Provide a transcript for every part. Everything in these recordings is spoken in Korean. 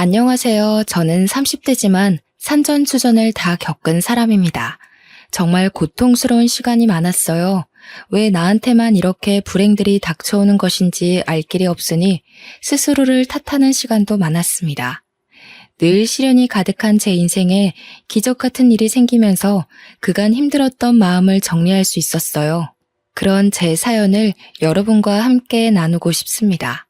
안녕하세요. 저는 30대지만 산전수전을 다 겪은 사람입니다. 정말 고통스러운 시간이 많았어요. 왜 나한테만 이렇게 불행들이 닥쳐오는 것인지 알 길이 없으니 스스로를 탓하는 시간도 많았습니다. 늘 시련이 가득한 제 인생에 기적 같은 일이 생기면서 그간 힘들었던 마음을 정리할 수 있었어요. 그런 제 사연을 여러분과 함께 나누고 싶습니다.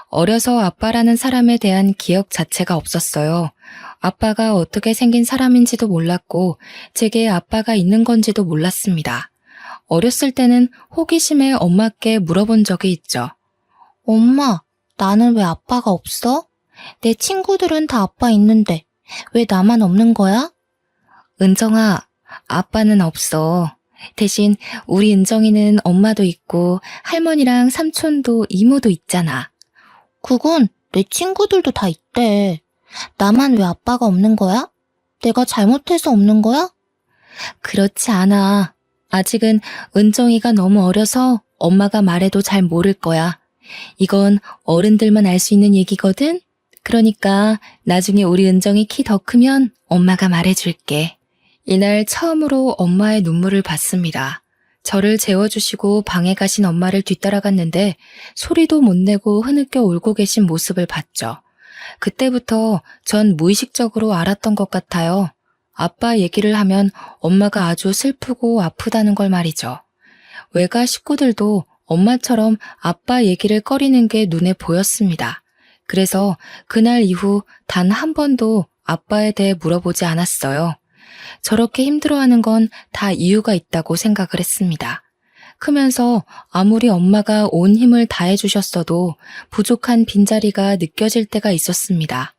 어려서 아빠라는 사람에 대한 기억 자체가 없었어요. 아빠가 어떻게 생긴 사람인지도 몰랐고 제게 아빠가 있는 건지도 몰랐습니다. 어렸을 때는 호기심에 엄마께 물어본 적이 있죠. 엄마, 나는 왜 아빠가 없어? 내 친구들은 다 아빠 있는데 왜 나만 없는 거야? 은정아, 아빠는 없어. 대신 우리 은정이는 엄마도 있고 할머니랑 삼촌도 이모도 있잖아. 그건 내 친구들도 다 있대. 나만 왜 아빠가 없는 거야? 내가 잘못해서 없는 거야? 그렇지 않아. 아직은 은정이가 너무 어려서 엄마가 말해도 잘 모를 거야. 이건 어른들만 알 수 있는 얘기거든? 그러니까 나중에 우리 은정이 키 더 크면 엄마가 말해줄게. 이날 처음으로 엄마의 눈물을 봤습니다. 저를 재워주시고 방에 가신 엄마를 뒤따라갔는데 소리도 못 내고 흐느껴 울고 계신 모습을 봤죠. 그때부터 전 무의식적으로 알았던 것 같아요. 아빠 얘기를 하면 엄마가 아주 슬프고 아프다는 걸 말이죠. 외가 식구들도 엄마처럼 아빠 얘기를 꺼리는 게 눈에 보였습니다. 그래서 그날 이후 단 한 번도 아빠에 대해 물어보지 않았어요. 저렇게 힘들어하는 건 다 이유가 있다고 생각을 했습니다. 크면서 아무리 엄마가 온 힘을 다해주셨어도 부족한 빈자리가 느껴질 때가 있었습니다.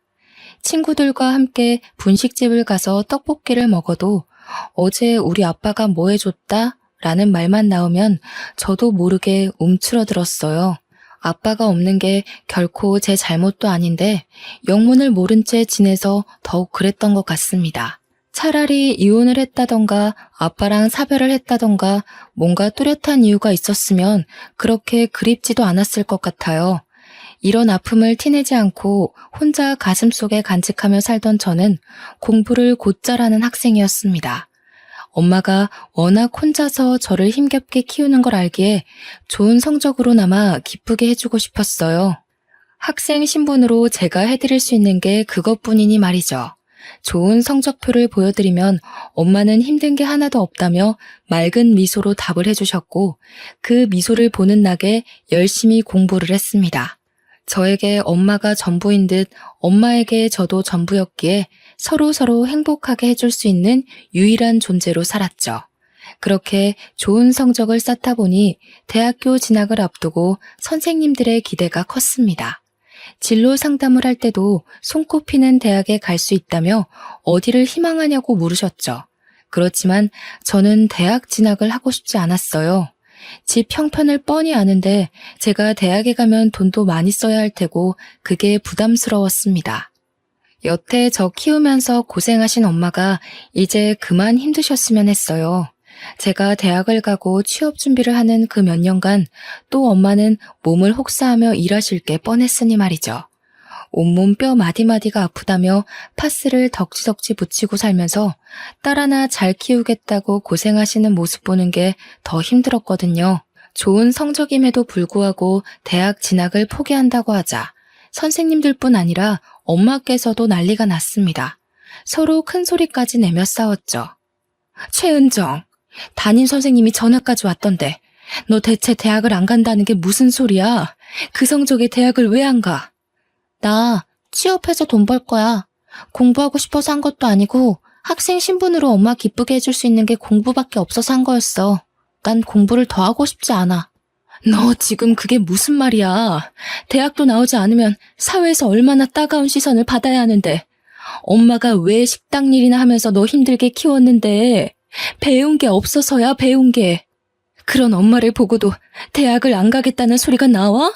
친구들과 함께 분식집을 가서 떡볶이를 먹어도 어제 우리 아빠가 뭐 해줬다? 라는 말만 나오면 저도 모르게 움츠러들었어요. 아빠가 없는 게 결코 제 잘못도 아닌데 영문을 모른 채 지내서 더욱 그랬던 것 같습니다. 차라리 이혼을 했다던가 아빠랑 사별을 했다던가 뭔가 뚜렷한 이유가 있었으면 그렇게 그립지도 않았을 것 같아요. 이런 아픔을 티내지 않고 혼자 가슴속에 간직하며 살던 저는 공부를 곧잘하는 학생이었습니다. 엄마가 워낙 혼자서 저를 힘겹게 키우는 걸 알기에 좋은 성적으로나마 기쁘게 해주고 싶었어요. 학생 신분으로 제가 해드릴 수 있는 게 그것뿐이니 말이죠. 좋은 성적표를 보여드리면 엄마는 힘든 게 하나도 없다며 맑은 미소로 답을 해주셨고 그 미소를 보는 낙에 열심히 공부를 했습니다. 저에게 엄마가 전부인 듯 엄마에게 저도 전부였기에 서로 행복하게 해줄 수 있는 유일한 존재로 살았죠. 그렇게 좋은 성적을 쌓다 보니 대학교 진학을 앞두고 선생님들의 기대가 컸습니다. 진로 상담을 할 때도 손꼽히는 대학에 갈 수 있다며 어디를 희망하냐고 물으셨죠. 그렇지만 저는 대학 진학을 하고 싶지 않았어요. 집 형편을 뻔히 아는데 제가 대학에 가면 돈도 많이 써야 할 테고 그게 부담스러웠습니다. 여태 저 키우면서 고생하신 엄마가 이제 그만 힘드셨으면 했어요. 제가 대학을 가고 취업 준비를 하는 그 몇 년간 또 엄마는 몸을 혹사하며 일하실 게 뻔했으니 말이죠. 온몸 뼈 마디마디가 아프다며 파스를 덕지덕지 붙이고 살면서 딸 하나 잘 키우겠다고 고생하시는 모습 보는 게 더 힘들었거든요. 좋은 성적임에도 불구하고 대학 진학을 포기한다고 하자 선생님들뿐 아니라 엄마께서도 난리가 났습니다. 서로 큰 소리까지 내며 싸웠죠. 최은정, 담임 선생님이 전화까지 왔던데 너 대체 대학을 안 간다는 게 무슨 소리야? 그 성적에 대학을 왜 안 가? 나 취업해서 돈 벌 거야. 공부하고 싶어서 한 것도 아니고 학생 신분으로 엄마 기쁘게 해줄 수 있는 게 공부밖에 없어서 한 거였어. 난 공부를 더 하고 싶지 않아. 너 지금 그게 무슨 말이야? 대학도 나오지 않으면 사회에서 얼마나 따가운 시선을 받아야 하는데 엄마가 왜 식당 일이나 하면서 너 힘들게 키웠는데 배운 게 없어서야 배운 게. 그런 엄마를 보고도 대학을 안 가겠다는 소리가 나와?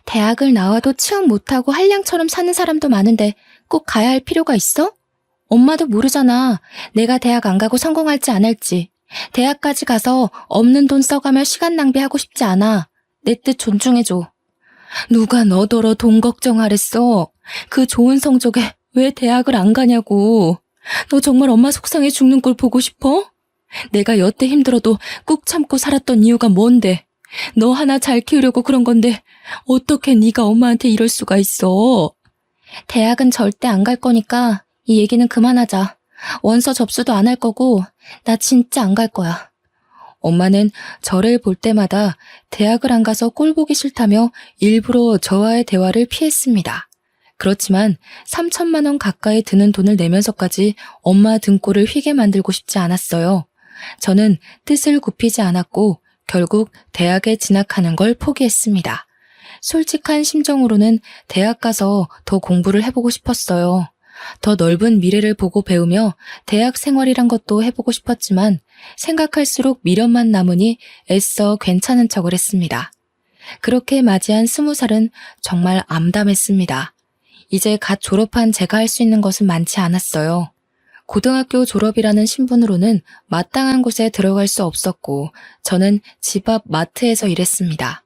대학을 나와도 취업 못하고 한량처럼 사는 사람도 많은데 꼭 가야 할 필요가 있어? 엄마도 모르잖아. 내가 대학 안 가고 성공할지 안 할지. 대학까지 가서 없는 돈 써가며 시간 낭비하고 싶지 않아. 내 뜻 존중해줘. 누가 너더러 돈 걱정하랬어? 그 좋은 성적에 왜 대학을 안 가냐고. 너 정말 엄마 속상해 죽는 걸 보고 싶어? 내가 여태 힘들어도 꾹 참고 살았던 이유가 뭔데? 너 하나 잘 키우려고 그런 건데 어떻게 네가 엄마한테 이럴 수가 있어? 대학은 절대 안 갈 거니까 이 얘기는 그만하자. 원서 접수도 안 할 거고 나 진짜 안 갈 거야. 엄마는 저를 볼 때마다 대학을 안 가서 꼴 보기 싫다며 일부러 저와의 대화를 피했습니다. 그렇지만 3천만 원 가까이 드는 돈을 내면서까지 엄마 등골을 휘게 만들고 싶지 않았어요. 저는 뜻을 굽히지 않았고 결국 대학에 진학하는 걸 포기했습니다. 솔직한 심정으로는 대학 가서 더 공부를 해보고 싶었어요. 더 넓은 미래를 보고 배우며 대학 생활이란 것도 해보고 싶었지만 생각할수록 미련만 남으니 애써 괜찮은 척을 했습니다. 그렇게 맞이한 20살은 정말 암담했습니다. 이제 갓 졸업한 제가 할 수 있는 것은 많지 않았어요. 고등학교 졸업이라는 신분으로는 마땅한 곳에 들어갈 수 없었고 저는 집 앞 마트에서 일했습니다.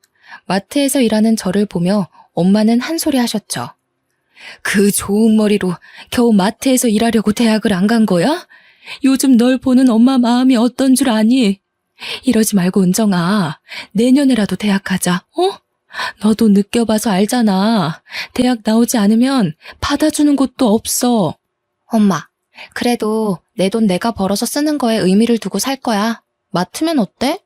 마트에서 일하는 저를 보며 엄마는 한 소리 하셨죠. 그 좋은 머리로 겨우 마트에서 일하려고 대학을 안 간 거야? 요즘 널 보는 엄마 마음이 어떤 줄 아니? 이러지 말고 은정아, 내년에라도 대학 가자, 어? 너도 느껴봐서 알잖아. 대학 나오지 않으면 받아주는 곳도 없어. 엄마, 그래도 내 돈 내가 벌어서 쓰는 거에 의미를 두고 살 거야. 마트면 어때?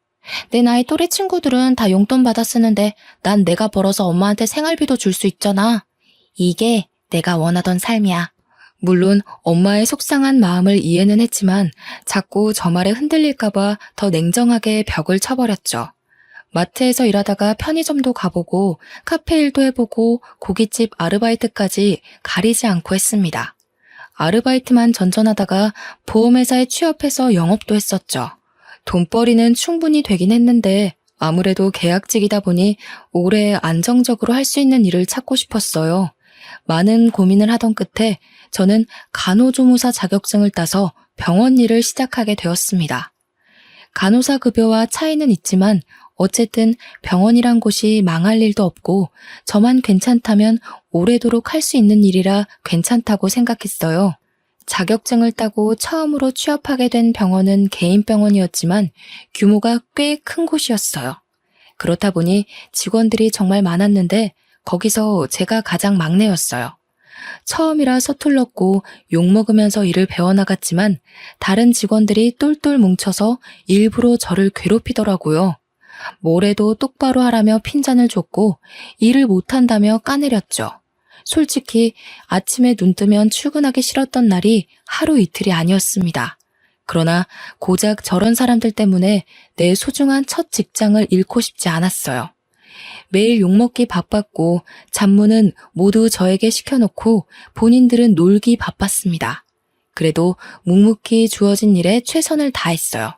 내 나이 또래 친구들은 다 용돈 받아 쓰는데 난 내가 벌어서 엄마한테 생활비도 줄 수 있잖아. 이게 내가 원하던 삶이야. 물론 엄마의 속상한 마음을 이해는 했지만 자꾸 저 말에 흔들릴까봐 더 냉정하게 벽을 쳐버렸죠. 마트에서 일하다가 편의점도 가보고 카페 일도 해보고 고깃집 아르바이트까지 가리지 않고 했습니다. 아르바이트만 전전하다가 보험회사에 취업해서 영업도 했었죠. 돈벌이는 충분히 되긴 했는데 아무래도 계약직이다 보니 오래 안정적으로 할 수 있는 일을 찾고 싶었어요. 많은 고민을 하던 끝에 저는 간호조무사 자격증을 따서 병원 일을 시작하게 되었습니다. 간호사 급여와 차이는 있지만 어쨌든 병원이란 곳이 망할 일도 없고 저만 괜찮다면 오래도록 할 수 있는 일이라 괜찮다고 생각했어요. 자격증을 따고 처음으로 취업하게 된 병원은 개인 병원이었지만 규모가 꽤 큰 곳이었어요. 그렇다 보니 직원들이 정말 많았는데 거기서 제가 가장 막내였어요. 처음이라 서툴렀고 욕먹으면서 일을 배워나갔지만 다른 직원들이 똘똘 뭉쳐서 일부러 저를 괴롭히더라고요. 뭐래도 똑바로 하라며 핀잔을 줬고 일을 못한다며 까내렸죠. 솔직히 아침에 눈 뜨면 출근하기 싫었던 날이 하루 이틀이 아니었습니다. 그러나 고작 저런 사람들 때문에 내 소중한 첫 직장을 잃고 싶지 않았어요. 매일 욕먹기 바빴고 잡무는 모두 저에게 시켜놓고 본인들은 놀기 바빴습니다. 그래도 묵묵히 주어진 일에 최선을 다했어요.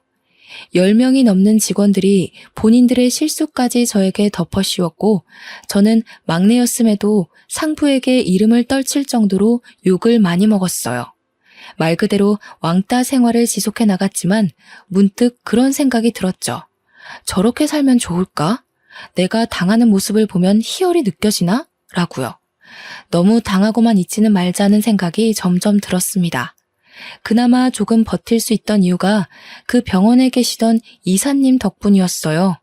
10명이 넘는 직원들이 본인들의 실수까지 저에게 덮어씌웠고 저는 막내였음에도 상부에게 이름을 떨칠 정도로 욕을 많이 먹었어요. 말 그대로 왕따 생활을 지속해 나갔지만 문득 그런 생각이 들었죠. 저렇게 살면 좋을까? 내가 당하는 모습을 보면 희열이 느껴지나? 라고요. 너무 당하고만 있지는 말자는 생각이 점점 들었습니다. 그나마 조금 버틸 수 있던 이유가 그 병원에 계시던 이사님 덕분이었어요.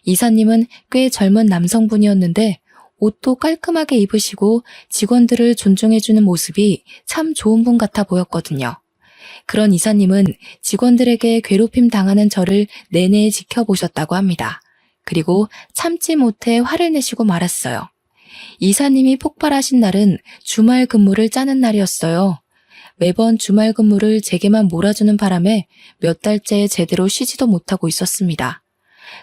이사님은 꽤 젊은 남성분이었는데 옷도 깔끔하게 입으시고 직원들을 존중해주는 모습이 참 좋은 분 같아 보였거든요. 그런 이사님은 직원들에게 괴롭힘 당하는 저를 내내 지켜보셨다고 합니다. 그리고 참지 못해 화를 내시고 말았어요. 이사님이 폭발하신 날은 주말 근무를 짜는 날이었어요. 매번 주말 근무를 제게만 몰아주는 바람에 몇 달째 제대로 쉬지도 못하고 있었습니다.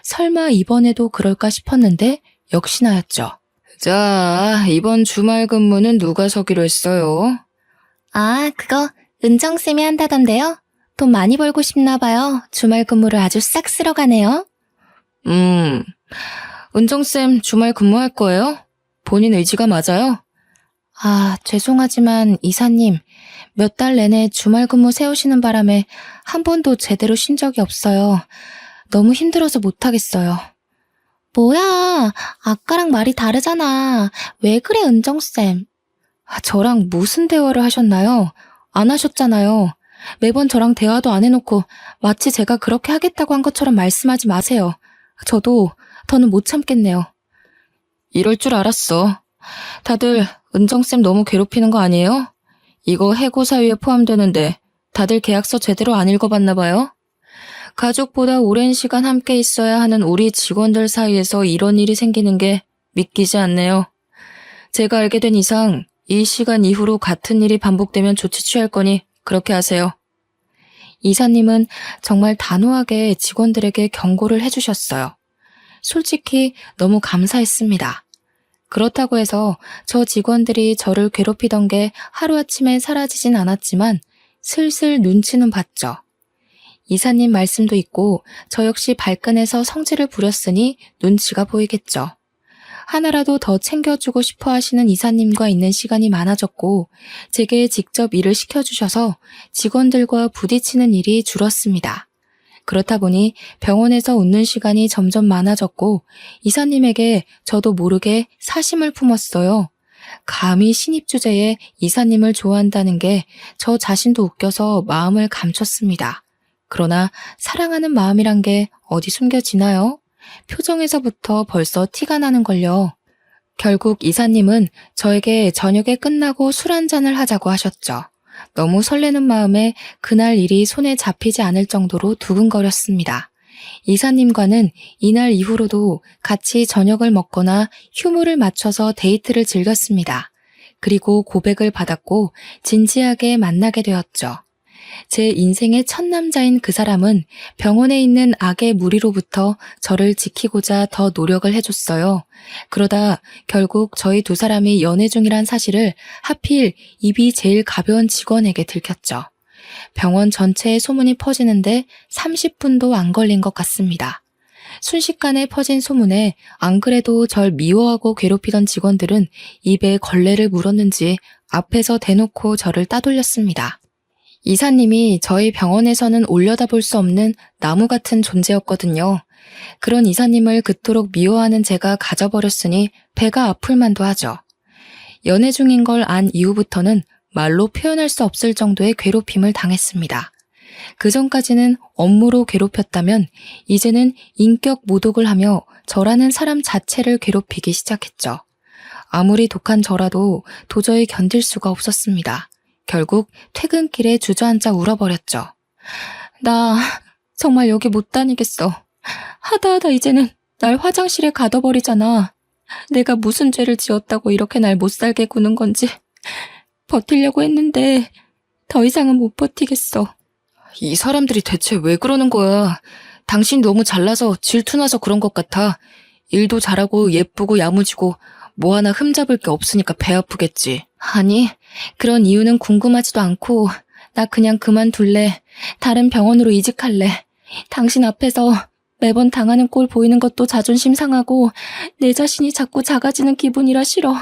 설마 이번에도 그럴까 싶었는데 역시나였죠. 자, 이번 주말 근무는 누가 서기로 했어요? 아, 그거 은정쌤이 한다던데요? 돈 많이 벌고 싶나 봐요. 주말 근무를 아주 싹 쓸어 가네요. 은정쌤 주말 근무할 거예요? 본인 의지가 맞아요? 아, 죄송하지만 이사님, 몇 달 내내 주말 근무 세우시는 바람에 한 번도 제대로 쉰 적이 없어요. 너무 힘들어서 못하겠어요. 뭐야, 아까랑 말이 다르잖아. 왜 그래, 은정쌤? 저랑 무슨 대화를 하셨나요? 안 하셨잖아요. 매번 저랑 대화도 안 해놓고 마치 제가 그렇게 하겠다고 한 것처럼 말씀하지 마세요. 더는 못 참겠네요. 이럴 줄 알았어. 다들 은정쌤 너무 괴롭히는 거 아니에요? 이거 해고 사유에 포함되는데 다들 계약서 제대로 안 읽어봤나 봐요? 가족보다 오랜 시간 함께 있어야 하는 우리 직원들 사이에서 이런 일이 생기는 게 믿기지 않네요. 제가 알게 된 이상 이 시간 이후로 같은 일이 반복되면 조치 취할 거니 그렇게 하세요. 이사님은 정말 단호하게 직원들에게 경고를 해주셨어요. 솔직히 너무 감사했습니다. 그렇다고 해서 저 직원들이 저를 괴롭히던 게 하루아침에 사라지진 않았지만 슬슬 눈치는 봤죠. 이사님 말씀도 있고 저 역시 발끈해서 성질을 부렸으니 눈치가 보이겠죠. 하나라도 더 챙겨주고 싶어 하시는 이사님과 있는 시간이 많아졌고 제게 직접 일을 시켜주셔서 직원들과 부딪히는 일이 줄었습니다. 그렇다 보니 병원에서 웃는 시간이 점점 많아졌고 이사님에게 저도 모르게 사심을 품었어요. 감히 신입 주제에 이사님을 좋아한다는 게 저 자신도 웃겨서 마음을 감췄습니다. 그러나 사랑하는 마음이란 게 어디 숨겨지나요? 표정에서부터 벌써 티가 나는걸요. 결국 이사님은 저에게 저녁에 끝나고 술 한잔을 하자고 하셨죠. 너무 설레는 마음에 그날 일이 손에 잡히지 않을 정도로 두근거렸습니다. 이사님과는 이날 이후로도 같이 저녁을 먹거나 휴무를 맞춰서 데이트를 즐겼습니다. 그리고 고백을 받았고 진지하게 만나게 되었죠. 제 인생의 첫 남자인 그 사람은 병원에 있는 악의 무리로부터 저를 지키고자 더 노력을 해줬어요. 그러다 결국 저희 두 사람이 연애 중이란 사실을 하필 입이 제일 가벼운 직원에게 들켰죠. 병원 전체에 소문이 퍼지는데 30분도 안 걸린 것 같습니다. 순식간에 퍼진 소문에 안 그래도 절 미워하고 괴롭히던 직원들은 입에 걸레를 물었는지 앞에서 대놓고 저를 따돌렸습니다. 이사님이 저희 병원에서는 올려다볼 수 없는 나무 같은 존재였거든요. 그런 이사님을 그토록 미워하는 제가 가져버렸으니 배가 아플 만도 하죠. 연애 중인 걸 안 이후부터는 말로 표현할 수 없을 정도의 괴롭힘을 당했습니다. 그 전까지는 업무로 괴롭혔다면 이제는 인격 모독을 하며 저라는 사람 자체를 괴롭히기 시작했죠. 아무리 독한 저라도 도저히 견딜 수가 없었습니다. 결국 퇴근길에 주저앉아 울어버렸죠. 나 정말 여기 못 다니겠어. 하다 이제는 날 화장실에 가둬버리잖아. 내가 무슨 죄를 지었다고 이렇게 날 못 살게 구는 건지. 버티려고 했는데 더 이상은 못 버티겠어. 이 사람들이 대체 왜 그러는 거야? 당신 너무 잘나서 질투나서 그런 것 같아. 일도 잘하고 예쁘고 야무지고 뭐 하나 흠잡을 게 없으니까 배 아프겠지. 아니, 그런 이유는 궁금하지도 않고 나 그냥 그만둘래. 다른 병원으로 이직할래. 당신 앞에서 매번 당하는 꼴 보이는 것도 자존심 상하고 내 자신이 자꾸 작아지는 기분이라 싫어.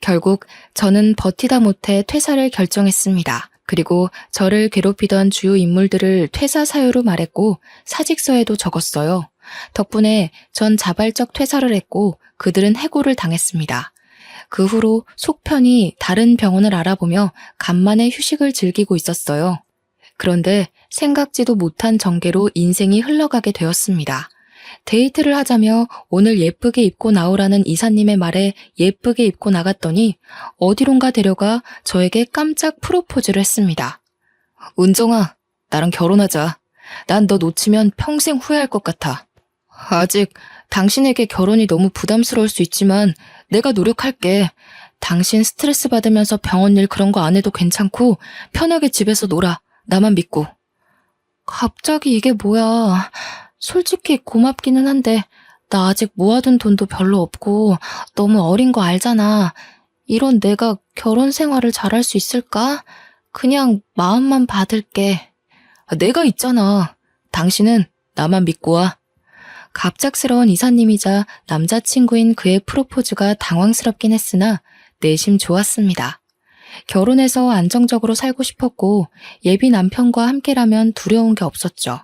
결국 저는 버티다 못해 퇴사를 결정했습니다. 그리고 저를 괴롭히던 주요 인물들을 퇴사 사유로 말했고 사직서에도 적었어요. 덕분에 전 자발적 퇴사를 했고 그들은 해고를 당했습니다. 그 후로 속편히 다른 병원을 알아보며 간만에 휴식을 즐기고 있었어요. 그런데 생각지도 못한 전개로 인생이 흘러가게 되었습니다. 데이트를 하자며 오늘 예쁘게 입고 나오라는 이사님의 말에 예쁘게 입고 나갔더니 어디론가 데려가 저에게 깜짝 프로포즈를 했습니다. 은정아, 나랑 결혼하자. 난 너 놓치면 평생 후회할 것 같아. 아직 당신에게 결혼이 너무 부담스러울 수 있지만 내가 노력할게. 당신 스트레스 받으면서 병원 일 그런 거 안 해도 괜찮고 편하게 집에서 놀아. 나만 믿고. 갑자기 이게 뭐야. 솔직히 고맙기는 한데 나 아직 모아둔 돈도 별로 없고 너무 어린 거 알잖아. 이런 내가 결혼 생활을 잘할 수 있을까? 그냥 마음만 받을게. 내가 있잖아. 당신은 나만 믿고 와. 갑작스러운 이사님이자 남자친구인 그의 프로포즈가 당황스럽긴 했으나 내심 좋았습니다. 결혼해서 안정적으로 살고 싶었고 예비 남편과 함께라면 두려운 게 없었죠.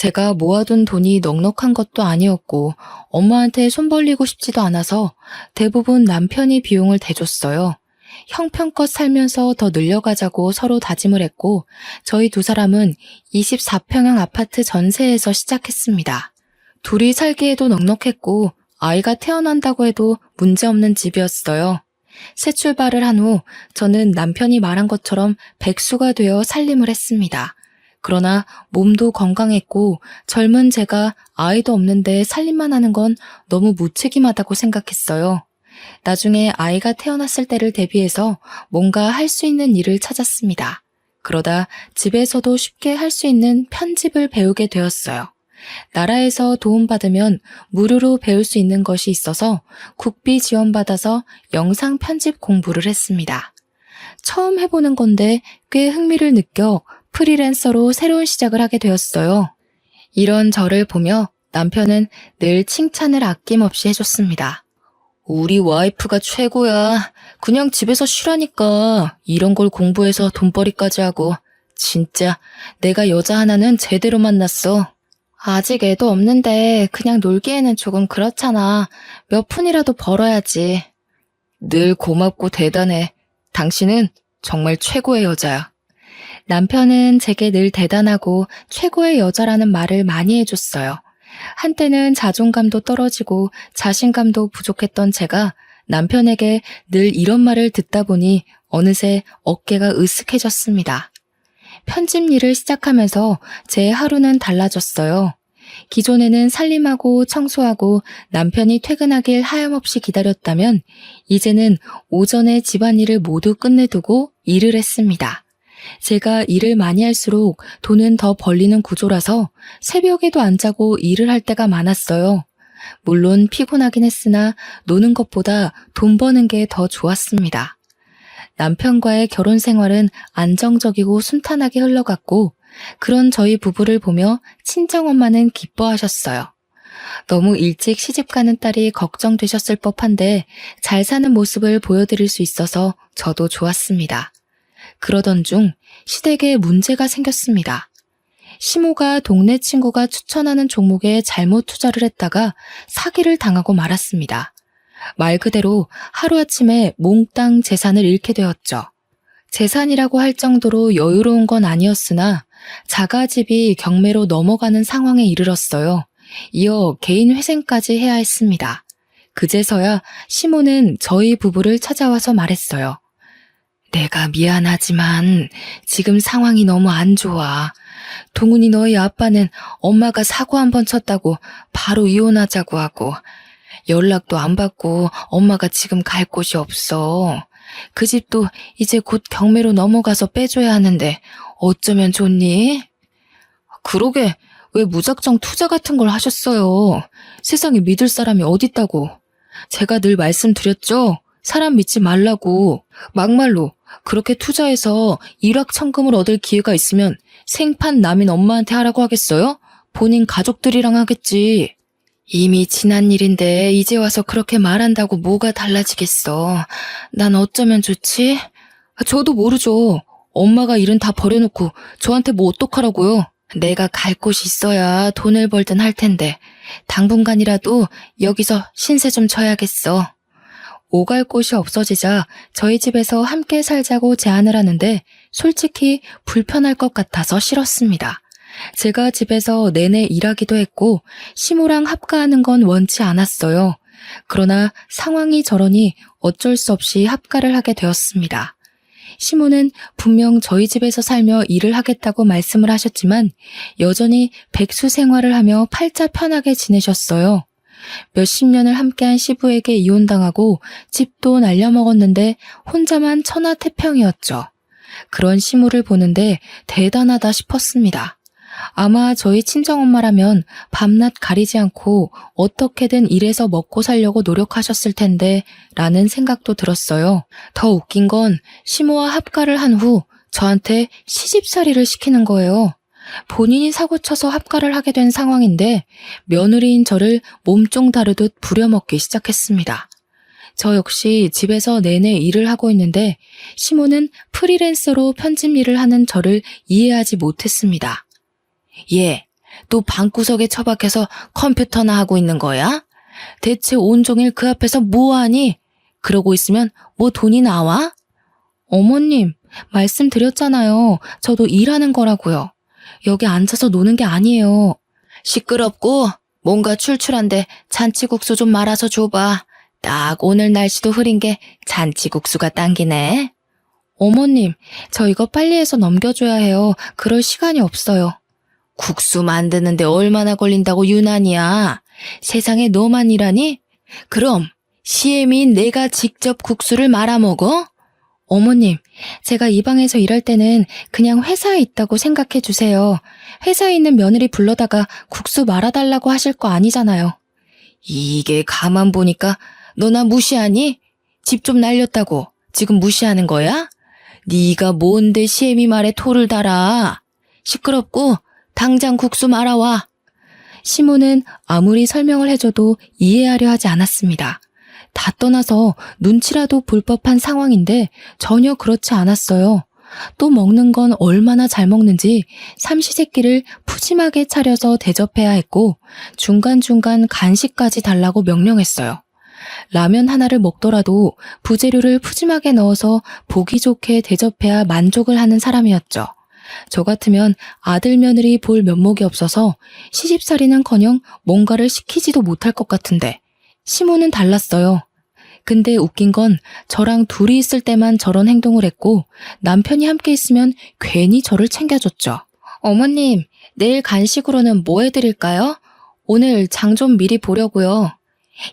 제가 모아둔 돈이 넉넉한 것도 아니었고 엄마한테 손 벌리고 싶지도 않아서 대부분 남편이 비용을 대줬어요. 형편껏 살면서 더 늘려가자고 서로 다짐을 했고 저희 두 사람은 24평형 아파트 전세에서 시작했습니다. 둘이 살기에도 넉넉했고 아이가 태어난다고 해도 문제없는 집이었어요. 새 출발을 한 후 저는 남편이 말한 것처럼 백수가 되어 살림을 했습니다. 그러나 몸도 건강했고 젊은 제가 아이도 없는데 살림만 하는 건 너무 무책임하다고 생각했어요. 나중에 아이가 태어났을 때를 대비해서 뭔가 할 수 있는 일을 찾았습니다. 그러다 집에서도 쉽게 할 수 있는 편집을 배우게 되었어요. 나라에서 도움받으면 무료로 배울 수 있는 것이 있어서 국비 지원받아서 영상 편집 공부를 했습니다. 처음 해보는 건데 꽤 흥미를 느껴 프리랜서로 새로운 시작을 하게 되었어요. 이런 저를 보며 남편은 늘 칭찬을 아낌없이 해줬습니다. 우리 와이프가 최고야. 그냥 집에서 쉬라니까 이런 걸 공부해서 돈벌이까지 하고. 진짜 내가 여자 하나는 제대로 만났어. 아직 애도 없는데 그냥 놀기에는 조금 그렇잖아. 몇 푼이라도 벌어야지. 늘 고맙고 대단해. 당신은 정말 최고의 여자야. 남편은 제게 늘 대단하고 최고의 여자라는 말을 많이 해줬어요. 한때는 자존감도 떨어지고 자신감도 부족했던 제가 남편에게 늘 이런 말을 듣다 보니 어느새 어깨가 으쓱해졌습니다. 편집 일을 시작하면서 제 하루는 달라졌어요. 기존에는 살림하고 청소하고 남편이 퇴근하길 하염없이 기다렸다면 이제는 오전에 집안일을 모두 끝내두고 일을 했습니다. 제가 일을 많이 할수록 돈은 더 벌리는 구조라서 새벽에도 안 자고 일을 할 때가 많았어요. 물론 피곤하긴 했으나 노는 것보다 돈 버는 게 더 좋았습니다. 남편과의 결혼 생활은 안정적이고 순탄하게 흘러갔고 그런 저희 부부를 보며 친정엄마는 기뻐하셨어요. 너무 일찍 시집가는 딸이 걱정되셨을 법한데 잘 사는 모습을 보여드릴 수 있어서 저도 좋았습니다. 그러던 중 시댁에 문제가 생겼습니다. 시모가 동네 친구가 추천하는 종목에 잘못 투자를 했다가 사기를 당하고 말았습니다. 말 그대로 하루아침에 몽땅 재산을 잃게 되었죠. 재산이라고 할 정도로 여유로운 건 아니었으나 자가집이 경매로 넘어가는 상황에 이르렀어요. 이어 개인 회생까지 해야 했습니다. 그제서야 시모는 저희 부부를 찾아와서 말했어요. 내가 미안하지만 지금 상황이 너무 안 좋아. 동훈이 너희 아빠는 엄마가 사고 한 번 쳤다고 바로 이혼하자고 하고 연락도 안 받고 엄마가 지금 갈 곳이 없어. 그 집도 이제 곧 경매로 넘어가서 빼줘야 하는데 어쩌면 좋니? 그러게 왜 무작정 투자 같은 걸 하셨어요. 세상에 믿을 사람이 어딨다고. 제가 늘 말씀드렸죠. 사람 믿지 말라고. 막말로 그렇게 투자해서 일확천금을 얻을 기회가 있으면 생판 남인 엄마한테 하라고 하겠어요? 본인 가족들이랑 하겠지. 이미 지난 일인데 이제 와서 그렇게 말한다고 뭐가 달라지겠어. 난 어쩌면 좋지? 저도 모르죠. 엄마가 일은 다 버려놓고 저한테 뭐 어떡하라고요. 내가 갈 곳이 있어야 돈을 벌든 할 텐데 당분간이라도 여기서 신세 좀 져야겠어. 오갈 곳이 없어지자 저희 집에서 함께 살자고 제안을 하는데 솔직히 불편할 것 같아서 싫었습니다. 제가 집에서 내내 일하기도 했고 시모랑 합가하는 건 원치 않았어요. 그러나 상황이 저러니 어쩔 수 없이 합가를 하게 되었습니다. 시모는 분명 저희 집에서 살며 일을 하겠다고 말씀을 하셨지만 여전히 백수 생활을 하며 팔자 편하게 지내셨어요. 몇십 년을 함께한 시부에게 이혼당하고 집도 날려먹었는데 혼자만 천하태평이었죠. 그런 시모를 보는데 대단하다 싶었습니다. 아마 저희 친정엄마라면 밤낮 가리지 않고 어떻게든 일해서 먹고 살려고 노력하셨을 텐데 라는 생각도 들었어요. 더 웃긴 건 시모와 합가를 한 후 저한테 시집살이를 시키는 거예요. 본인이 사고쳐서 합가를 하게 된 상황인데 며느리인 저를 몸종 다루듯 부려먹기 시작했습니다. 저 역시 집에서 내내 일을 하고 있는데 시모는 프리랜서로 편집 일을 하는 저를 이해하지 못했습니다. 얘, 또 방구석에 처박혀서 컴퓨터나 하고 있는 거야? 대체 온종일 그 앞에서 뭐하니? 그러고 있으면 뭐 돈이 나와? 어머님, 말씀드렸잖아요. 저도 일하는 거라고요. 여기 앉아서 노는 게 아니에요. 시끄럽고 뭔가 출출한데 잔치국수 좀 말아서 줘봐. 딱 오늘 날씨도 흐린 게 잔치국수가 당기네. 어머님, 저 이거 빨리 해서 넘겨줘야 해요. 그럴 시간이 없어요. 국수 만드는데 얼마나 걸린다고 유난이야. 세상에 너만 일하니? 그럼 시애미인 내가 직접 국수를 말아 먹어? 어머님, 제가 이 방에서 일할 때는 그냥 회사에 있다고 생각해 주세요. 회사에 있는 며느리 불러다가 국수 말아달라고 하실 거 아니잖아요. 이게 가만 보니까 너 나 무시하니? 집 좀 날렸다고 지금 무시하는 거야? 네가 뭔데 시애미 말에 토를 달아. 시끄럽고 당장 국수 말아와. 시모는 아무리 설명을 해줘도 이해하려 하지 않았습니다. 다 떠나서 눈치라도 볼 법한 상황인데 전혀 그렇지 않았어요. 또 먹는 건 얼마나 잘 먹는지 삼시세끼를 푸짐하게 차려서 대접해야 했고 중간중간 간식까지 달라고 명령했어요. 라면 하나를 먹더라도 부재료를 푸짐하게 넣어서 보기 좋게 대접해야 만족을 하는 사람이었죠. 저 같으면 아들 며느리 볼 면목이 없어서 시집살이는커녕 뭔가를 시키지도 못할 것 같은데 시모는 달랐어요. 근데 웃긴 건 저랑 둘이 있을 때만 저런 행동을 했고 남편이 함께 있으면 괜히 저를 챙겨줬죠. 어머님, 내일 간식으로는 뭐 해드릴까요? 오늘 장 좀 미리 보려고요.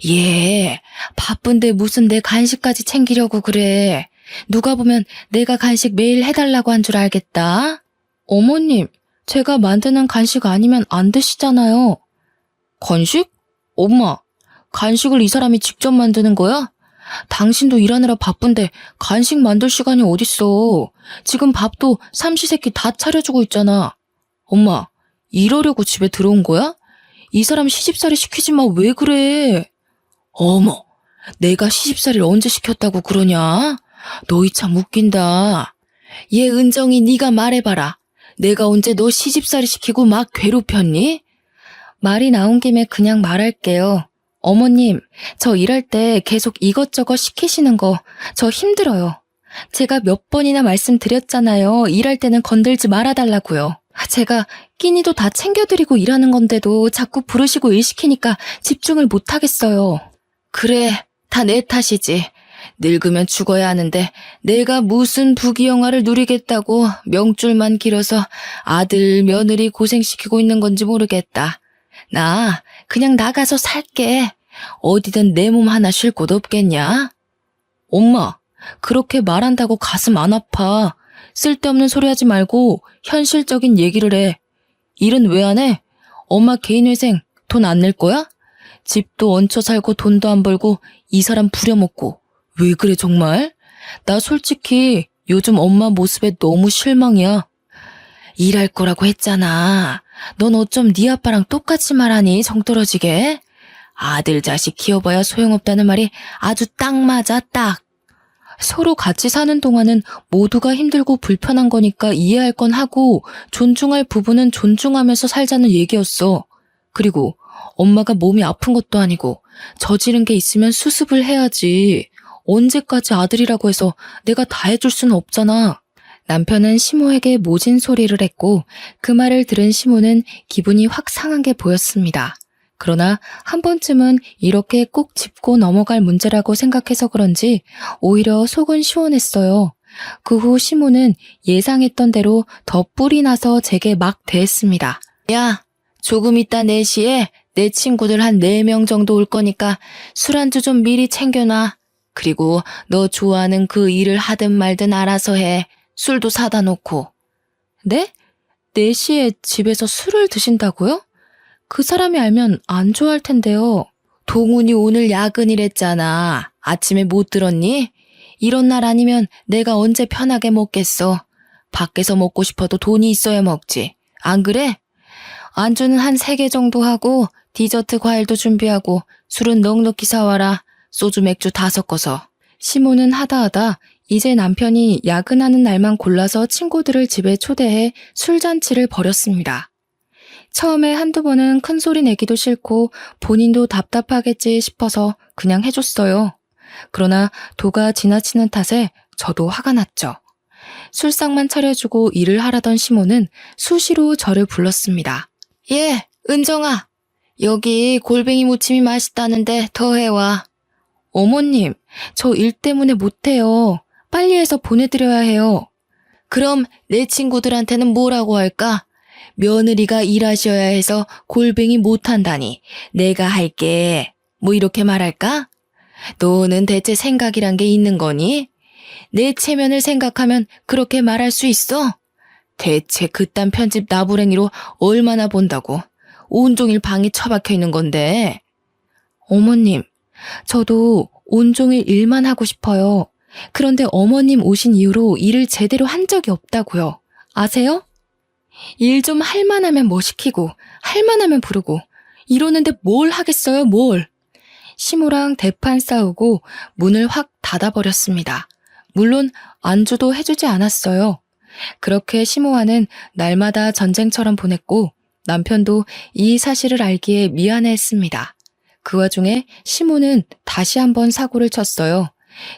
예, 바쁜데 무슨 내 간식까지 챙기려고 그래. 누가 보면 내가 간식 매일 해달라고 한 줄 알겠다. 어머님, 제가 만드는 간식 아니면 안 드시잖아요. 간식? 엄마, 간식을 이 사람이 직접 만드는 거야? 당신도 일하느라 바쁜데 간식 만들 시간이 어딨어. 지금 밥도 삼시세끼 다 차려주고 있잖아. 엄마, 이러려고 집에 들어온 거야? 이 사람 시집살이 시키지 마, 왜 그래? 어머, 내가 시집살이를 언제 시켰다고 그러냐? 너희 참 웃긴다. 얘 은정이 네가 말해봐라. 내가 언제 너 시집살이 시키고 막 괴롭혔니? 말이 나온 김에 그냥 말할게요. 어머님, 저 일할 때 계속 이것저것 시키시는 거 저 힘들어요. 제가 몇 번이나 말씀드렸잖아요. 일할 때는 건들지 말아달라고요. 제가 끼니도 다 챙겨드리고 일하는 건데도 자꾸 부르시고 일 시키니까 집중을 못하겠어요. 그래, 다 내 탓이지. 늙으면 죽어야 하는데 내가 무슨 부귀영화를 누리겠다고 명줄만 길어서 아들, 며느리 고생시키고 있는 건지 모르겠다. 나 그냥 나가서 살게. 어디든 내 몸 하나 쉴 곳 없겠냐? 엄마, 그렇게 말한다고 가슴 안 아파. 쓸데없는 소리 하지 말고 현실적인 얘기를 해. 일은 왜 안 해? 엄마 개인회생 돈 안 낼 거야? 집도 얹혀 살고 돈도 안 벌고 이 사람 부려먹고. 왜 그래 정말? 나 솔직히 요즘 엄마 모습에 너무 실망이야. 일할 거라고 했잖아. 넌 어쩜 네 아빠랑 똑같이 말하니 정 떨어지게? 아들 자식 키워봐야 소용없다는 말이 아주 딱 맞아 딱. 서로 같이 사는 동안은 모두가 힘들고 불편한 거니까 이해할 건 하고 존중할 부분은 존중하면서 살자는 얘기였어. 그리고 엄마가 몸이 아픈 것도 아니고 저지른 게 있으면 수습을 해야지. 언제까지 아들이라고 해서 내가 다 해줄 수는 없잖아. 남편은 시모에게 모진 소리를 했고 그 말을 들은 시모는 기분이 확 상한 게 보였습니다. 그러나 한 번쯤은 이렇게 꼭 짚고 넘어갈 문제라고 생각해서 그런지 오히려 속은 시원했어요. 그 후 시모는 예상했던 대로 더 뿔이 나서 제게 막 대했습니다. 야, 조금 이따 4시에 내 친구들 한 4명 정도 올 거니까 술 안주 좀 미리 챙겨놔. 그리고 너 좋아하는 그 일을 하든 말든 알아서 해. 술도 사다 놓고. 네? 4시에 집에서 술을 드신다고요? 그 사람이 알면 안 좋아할 텐데요. 동훈이 오늘 야근이랬잖아. 아침에 못 들었니? 이런 날 아니면 내가 언제 편하게 먹겠어. 밖에서 먹고 싶어도 돈이 있어야 먹지. 안 그래? 안주는 한 3개 정도 하고 디저트 과일도 준비하고 술은 넉넉히 사와라. 소주 맥주 다 섞어서. 시모는 하다하다 이제 남편이 야근하는 날만 골라서 친구들을 집에 초대해 술잔치를 벌였습니다. 처음에 한두 번은 큰 소리 내기도 싫고 본인도 답답하겠지 싶어서 그냥 해줬어요. 그러나 도가 지나치는 탓에 저도 화가 났죠. 술상만 차려주고 일을 하라던 시모는 수시로 저를 불렀습니다. 예, 은정아. 여기 골뱅이 무침이 맛있다는데 더 해와. 어머님, 저 일 때문에 못해요. 빨리 해서 보내드려야 해요. 그럼 내 친구들한테는 뭐라고 할까? 며느리가 일하셔야 해서 골뱅이 못한다니 내가 할게. 뭐 이렇게 말할까? 너는 대체 생각이란 게 있는 거니? 내 체면을 생각하면 그렇게 말할 수 있어? 대체 그딴 편집 나부랭이로 얼마나 본다고? 온종일 방에 처박혀 있는 건데. 어머님, 저도 온종일 일만 하고 싶어요. 그런데 어머님 오신 이후로 일을 제대로 한 적이 없다고요. 아세요? 일 좀 할 만하면 뭐 시키고 할 만하면 부르고 이러는데 뭘 하겠어요, 뭘. 시모랑 대판 싸우고 문을 확 닫아버렸습니다. 물론 안주도 해주지 않았어요. 그렇게 시모와는 날마다 전쟁처럼 보냈고 남편도 이 사실을 알기에 미안해했습니다. 그 와중에 시모는 다시 한번 사고를 쳤어요.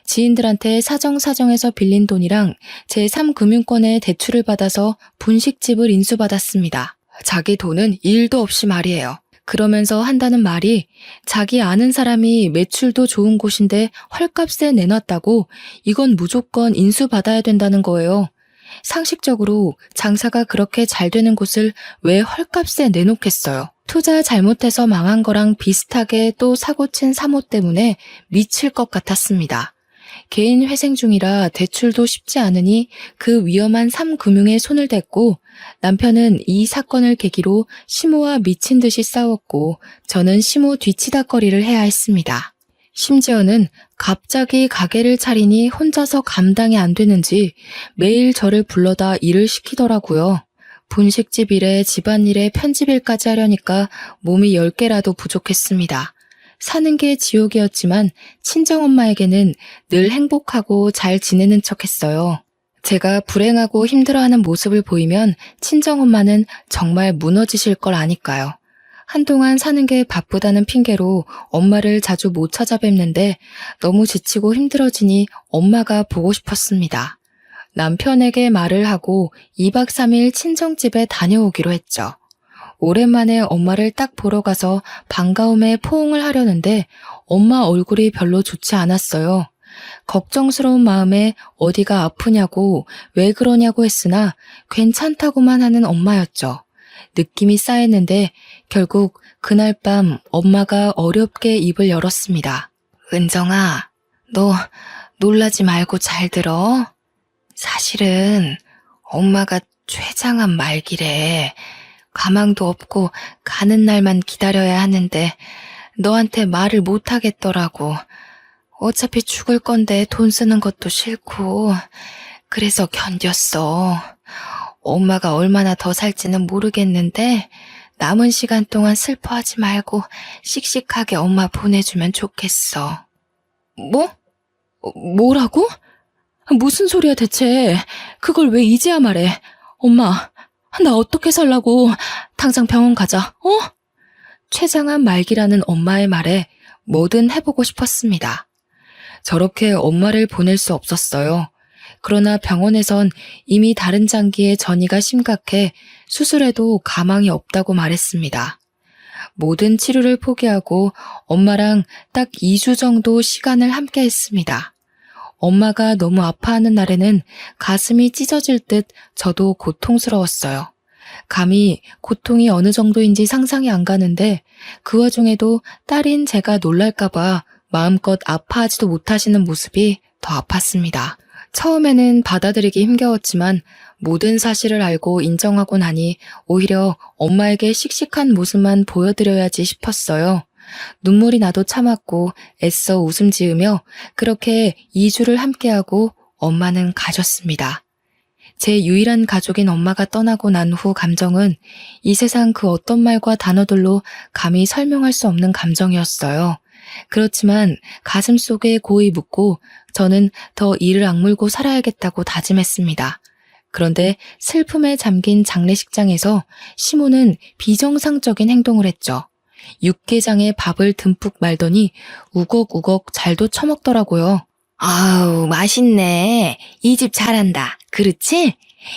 지인들한테 사정사정해서 빌린 돈이랑 제3금융권에 대출을 받아서 분식집을 인수받았습니다. 자기 돈은 일도 없이 말이에요. 그러면서 한다는 말이 자기 아는 사람이 매출도 좋은 곳인데 헐값에 내놨다고 이건 무조건 인수받아야 된다는 거예요. 상식적으로 장사가 그렇게 잘 되는 곳을 왜 헐값에 내놓겠어요. 투자 잘못해서 망한 거랑 비슷하게 또 사고친 사모 때문에 미칠 것 같았습니다. 개인 회생 중이라 대출도 쉽지 않으니 그 위험한 3금융에 손을 댔고 남편은 이 사건을 계기로 시모와 미친 듯이 싸웠고 저는 시모 뒤치다꺼리를 해야 했습니다. 심지어는 갑자기 가게를 차리니 혼자서 감당이 안 되는지 매일 저를 불러다 일을 시키더라고요. 분식집 일에 집안일에 편집일까지 하려니까 몸이 10개라도 부족했습니다. 사는 게 지옥이었지만 친정엄마에게는 늘 행복하고 잘 지내는 척했어요. 제가 불행하고 힘들어하는 모습을 보이면 친정엄마는 정말 무너지실 걸 아니까요. 한동안 사는 게 바쁘다는 핑계로 엄마를 자주 못 찾아뵙는데 너무 지치고 힘들어지니 엄마가 보고 싶었습니다. 남편에게 말을 하고 2박 3일 친정집에 다녀오기로 했죠. 오랜만에 엄마를 딱 보러 가서 반가움에 포옹을 하려는데 엄마 얼굴이 별로 좋지 않았어요. 걱정스러운 마음에 어디가 아프냐고 왜 그러냐고 했으나 괜찮다고만 하는 엄마였죠. 느낌이 싸했는데 결국 그날 밤 엄마가 어렵게 입을 열었습니다. 은정아, 너 놀라지 말고 잘 들어. 사실은 엄마가 췌장암 말기래. 가망도 없고 가는 날만 기다려야 하는데 너한테 말을 못 하겠더라고. 어차피 죽을 건데 돈 쓰는 것도 싫고 그래서 견뎠어. 엄마가 얼마나 더 살지는 모르겠는데 남은 시간 동안 슬퍼하지 말고 씩씩하게 엄마 보내주면 좋겠어. 뭐? 뭐라고? 무슨 소리야 대체. 그걸 왜 이제야 말해. 엄마, 나 어떻게 살라고. 당장 병원 가자. 췌장암 말기라는 엄마의 말에 뭐든 해보고 싶었습니다. 저렇게 엄마를 보낼 수 없었어요. 그러나 병원에선 이미 다른 장기의 전이가 심각해 수술해도 가망이 없다고 말했습니다. 모든 치료를 포기하고 엄마랑 딱 2주 정도 시간을 함께 했습니다. 엄마가 너무 아파하는 날에는 가슴이 찢어질 듯 저도 고통스러웠어요. 감히 고통이 어느 정도인지 상상이 안 가는데 그 와중에도 딸인 제가 놀랄까봐 마음껏 아파하지도 못하시는 모습이 더 아팠습니다. 처음에는 받아들이기 힘겨웠지만 모든 사실을 알고 인정하고 나니 오히려 엄마에게 씩씩한 모습만 보여드려야지 싶었어요. 눈물이 나도 참았고 애써 웃음 지으며 그렇게 2주를 함께하고 엄마는 가셨습니다. 제 유일한 가족인 엄마가 떠나고 난 후 감정은 이 세상 그 어떤 말과 단어들로 감히 설명할 수 없는 감정이었어요. 그렇지만 가슴 속에 고이 묻고 저는 더 이를 악물고 살아야겠다고 다짐했습니다. 그런데 슬픔에 잠긴 장례식장에서 시모는 비정상적인 행동을 했죠. 육개장에 밥을 듬뿍 말더니 우걱우걱 잘도 처먹더라고요. 아우, 맛있네. 이 집 잘한다. 그렇지?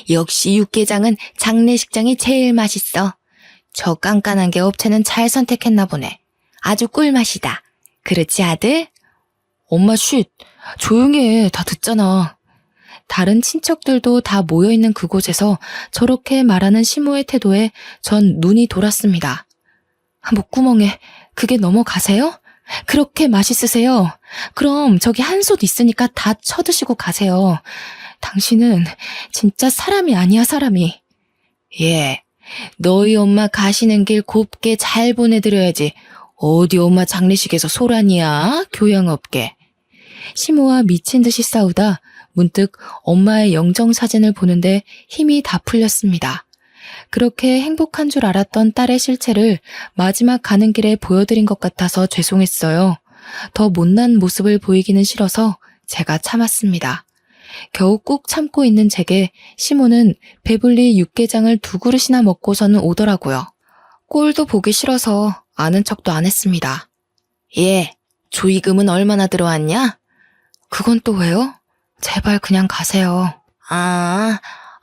역시 육개장은 장례식장이 제일 맛있어. 저 깐깐한 게 업체는 잘 선택했나 보네. 아주 꿀맛이다. 그렇지, 아들? 엄마 쉿. 조용히 해. 다 듣잖아. 다른 친척들도 다 모여있는 그곳에서 저렇게 말하는 시모의 태도에 전 눈이 돌았습니다. 목구멍에 그게 넘어가세요? 그렇게 맛있으세요? 그럼 저기 한솥 있으니까 다 쳐드시고 가세요. 당신은 진짜 사람이 아니야, 사람이. 예, 너희 엄마 가시는 길 곱게 잘 보내드려야지. 어디 엄마 장례식에서 소란이야? 교양 없게. 시모와 미친 듯이 싸우다 문득 엄마의 영정사진을 보는데 힘이 다 풀렸습니다. 그렇게 행복한 줄 알았던 딸의 실체를 마지막 가는 길에 보여드린 것 같아서 죄송했어요. 더 못난 모습을 보이기는 싫어서 제가 참았습니다. 겨우 꾹 참고 있는 제게 시모는 배불리 육개장을 2그릇이나 먹고서는 오더라고요. 꼴도 보기 싫어서 아는 척도 안 했습니다. 예, 조의금은 얼마나 들어왔냐? 그건 또 왜요? 제발 그냥 가세요.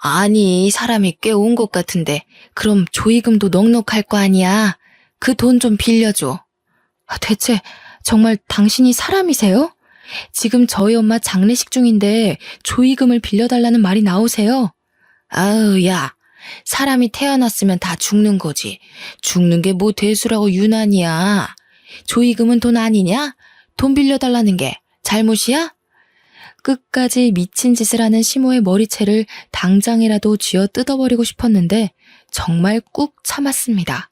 아니, 사람이 꽤 온 것 같은데 그럼 조의금도 넉넉할 거 아니야. 그 돈 좀 빌려줘. 대체 정말 당신이 사람이세요? 지금 저희 엄마 장례식 중인데 조의금을 빌려달라는 말이 나오세요? 아우, 야, 사람이 태어났으면 다 죽는 거지. 죽는 게 뭐 대수라고 유난이야. 조의금은 돈 아니냐? 돈 빌려달라는 게 잘못이야? 끝까지 미친 짓을 하는 시모의 머리채를 당장이라도 쥐어 뜯어버리고 싶었는데 정말 꾹 참았습니다.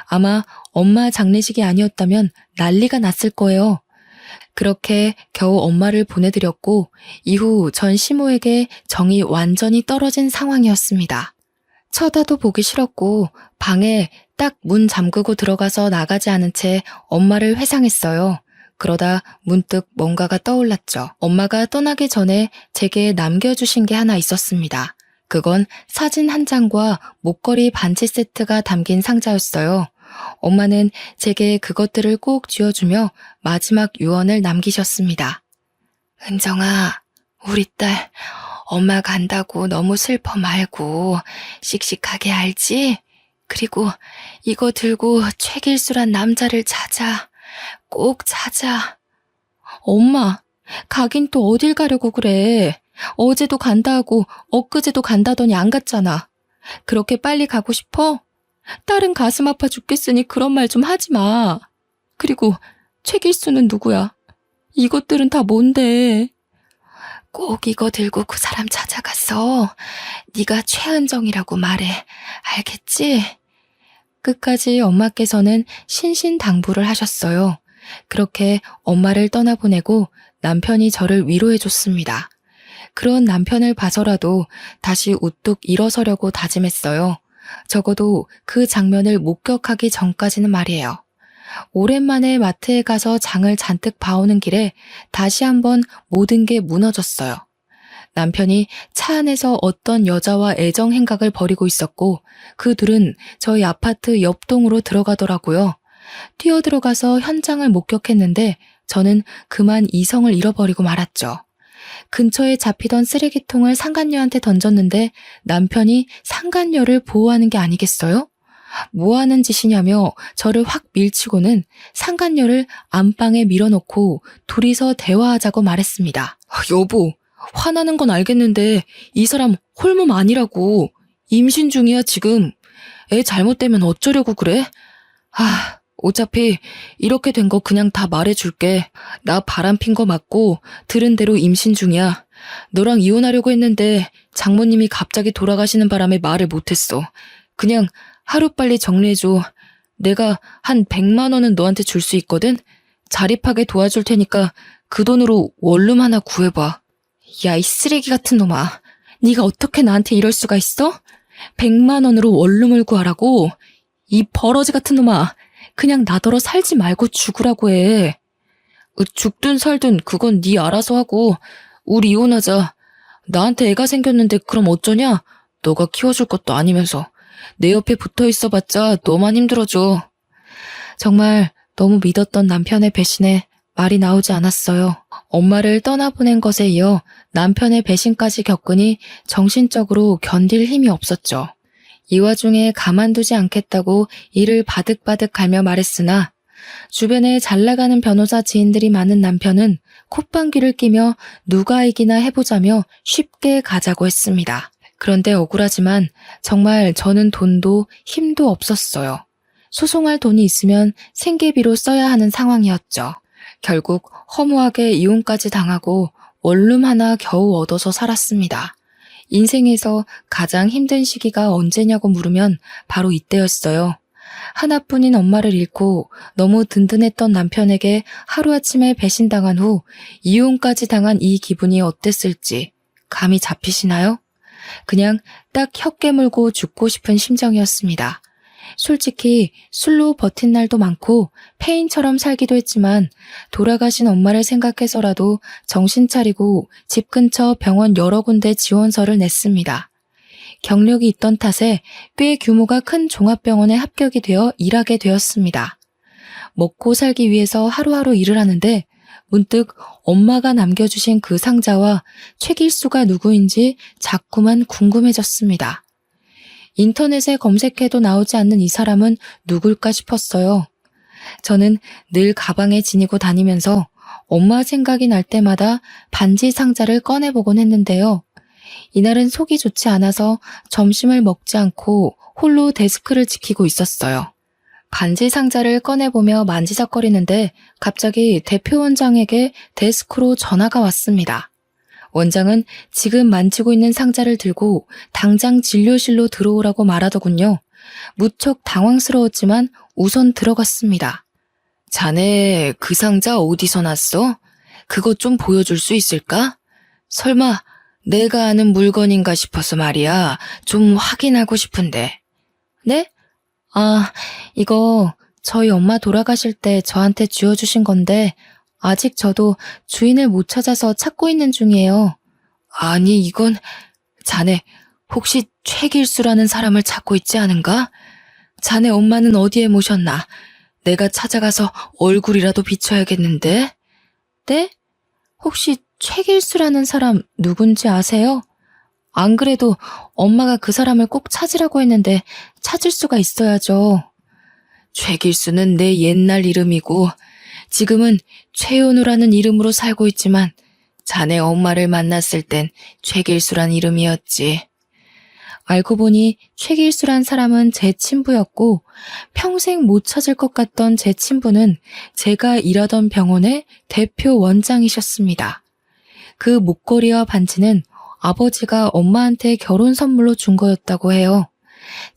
아마 엄마 장례식이 아니었다면 난리가 났을 거예요. 그렇게 겨우 엄마를 보내드렸고 이후 전 시모에게 정이 완전히 떨어진 상황이었습니다. 쳐다도 보기 싫었고 방에 딱 문 잠그고 들어가서 나가지 않은 채 엄마를 회상했어요. 그러다 문득 뭔가가 떠올랐죠. 엄마가 떠나기 전에 제게 남겨주신 게 하나 있었습니다. 그건 사진 한 장과 목걸이 반지 세트가 담긴 상자였어요. 엄마는 제게 그것들을 꼭 쥐어주며 마지막 유언을 남기셨습니다. 은정아, 우리 딸 엄마 간다고 너무 슬퍼 말고 씩씩하게 알지? 그리고 이거 들고 최길수란 남자를 찾아. 꼭 찾아. 엄마, 가긴 또 어딜 가려고 그래. 어제도 간다 하고 엊그제도 간다더니 안 갔잖아. 그렇게 빨리 가고 싶어? 딸은 가슴 아파 죽겠으니 그런 말 좀 하지 마. 그리고 최길수는 누구야? 이것들은 다 뭔데? 꼭 이거 들고 그 사람 찾아갔어. 네가 최은정이라고 말해. 알겠지? 끝까지 엄마께서는 신신당부를 하셨어요. 그렇게 엄마를 떠나보내고 남편이 저를 위로해줬습니다. 그런 남편을 봐서라도 다시 우뚝 일어서려고 다짐했어요. 적어도 그 장면을 목격하기 전까지는 말이에요. 오랜만에 마트에 가서 장을 잔뜩 봐오는 길에 다시 한번 모든 게 무너졌어요. 남편이 차 안에서 어떤 여자와 애정 행각을 벌이고 있었고 그 둘은 저희 아파트 옆동으로 들어가더라고요. 뛰어들어가서 현장을 목격했는데 저는 그만 이성을 잃어버리고 말았죠. 근처에 잡히던 쓰레기통을 상간녀한테 던졌는데 남편이 상간녀를 보호하는 게 아니겠어요? 뭐 하는 짓이냐며 저를 확 밀치고는 상간녀를 안방에 밀어놓고 둘이서 대화하자고 말했습니다. 여보, 화나는 건 알겠는데 이 사람 홀몸 아니라고. 임신 중이야 지금. 애 잘못되면 어쩌려고 그래? 어차피 이렇게 된 거 그냥 다 말해줄게. 나 바람핀 거 맞고 들은 대로 임신 중이야. 너랑 이혼하려고 했는데 장모님이 갑자기 돌아가시는 바람에 말을 못했어. 그냥 하루빨리 정리해줘. 내가 한 100만 원은 너한테 줄 수 있거든? 자립하게 도와줄 테니까 그 돈으로 원룸 하나 구해봐. 야, 이 쓰레기 같은 놈아. 네가 어떻게 나한테 이럴 수가 있어? 100만 원으로 원룸을 구하라고? 이 버러지 같은 놈아. 그냥 나더러 살지 말고 죽으라고 해. 죽든 살든 그건 네 알아서 하고 우리 이혼하자. 나한테 애가 생겼는데 그럼 어쩌냐? 너가 키워줄 것도 아니면서. 내 옆에 붙어 있어봤자 너만 힘들어져. 정말 너무 믿었던 남편의 배신에 말이 나오지 않았어요. 엄마를 떠나보낸 것에 이어 남편의 배신까지 겪으니 정신적으로 견딜 힘이 없었죠. 이 와중에 가만두지 않겠다고 이를 바득바득 갈며 말했으나 주변에 잘나가는 변호사 지인들이 많은 남편은 콧방귀를 끼며 누가 이기나 해보자며 쉽게 가자고 했습니다. 그런데 억울하지만 정말 저는 돈도 힘도 없었어요. 소송할 돈이 있으면 생계비로 써야 하는 상황이었죠. 결국 허무하게 이혼까지 당하고 원룸 하나 겨우 얻어서 살았습니다. 인생에서 가장 힘든 시기가 언제냐고 물으면 바로 이때였어요. 하나뿐인 엄마를 잃고 너무 든든했던 남편에게 하루아침에 배신당한 후 이혼까지 당한 이 기분이 어땠을지 감이 잡히시나요? 그냥 딱 혀 깨물고 죽고 싶은 심정이었습니다. 솔직히 술로 버틴 날도 많고 폐인처럼 살기도 했지만 돌아가신 엄마를 생각해서라도 정신 차리고 집 근처 병원 여러 군데 지원서를 냈습니다. 경력이 있던 탓에 꽤 규모가 큰 종합병원에 합격이 되어 일하게 되었습니다. 먹고 살기 위해서 하루하루 일을 하는데 문득 엄마가 남겨주신 그 상자와 최길수가 누구인지 자꾸만 궁금해졌습니다. 인터넷에 검색해도 나오지 않는 이 사람은 누굴까 싶었어요. 저는 늘 가방에 지니고 다니면서 엄마 생각이 날 때마다 반지 상자를 꺼내보곤 했는데요. 이날은 속이 좋지 않아서 점심을 먹지 않고 홀로 데스크를 지키고 있었어요. 반지 상자를 꺼내보며 만지작거리는데 갑자기 대표 원장에게 데스크로 전화가 왔습니다. 원장은 지금 만지고 있는 상자를 들고 당장 진료실로 들어오라고 말하더군요. 무척 당황스러웠지만 우선 들어갔습니다. 자네 그 상자 어디서 났어? 그것 좀 보여줄 수 있을까? 설마 내가 아는 물건인가 싶어서 말이야. 좀 확인하고 싶은데. 네? 아, 이거 저희 엄마 돌아가실 때 저한테 쥐어주신 건데 아직 저도 주인을 못 찾아서 찾고 있는 중이에요. 아니, 이건 자네 혹시 최길수라는 사람을 찾고 있지 않은가? 자네 엄마는 어디에 모셨나? 내가 찾아가서 얼굴이라도 비춰야겠는데? 네? 혹시 최길수라는 사람 누군지 아세요? 안 그래도 엄마가 그 사람을 꼭 찾으라고 했는데 찾을 수가 있어야죠. 최길수는 내 옛날 이름이고 지금은 최연우라는 이름으로 살고 있지만 자네 엄마를 만났을 땐 최길수란 이름이었지. 알고 보니 최길수란 사람은 제 친부였고 평생 못 찾을 것 같던 제 친부는 제가 일하던 병원의 대표 원장이셨습니다. 그 목걸이와 반지는 아버지가 엄마한테 결혼 선물로 준 거였다고 해요.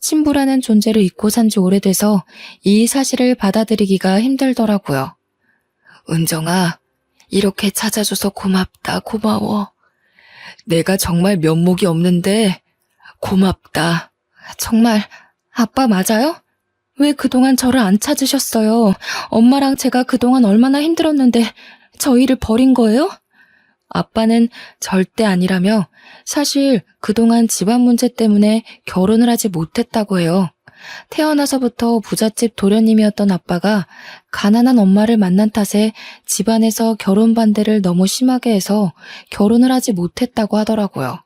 친부라는 존재를 잊고 산 지 오래돼서 이 사실을 받아들이기가 힘들더라고요. 은정아, 이렇게 찾아줘서 고맙다, 고마워. 내가 정말 면목이 없는데 고맙다. 정말 아빠 맞아요? 왜 그동안 저를 안 찾으셨어요? 엄마랑 제가 그동안 얼마나 힘들었는데 저희를 버린 거예요? 아빠는 절대 아니라며 사실 그동안 집안 문제 때문에 결혼을 하지 못했다고 해요. 태어나서부터 부잣집 도련님이었던 아빠가 가난한 엄마를 만난 탓에 집안에서 결혼 반대를 너무 심하게 해서 결혼을 하지 못했다고 하더라고요.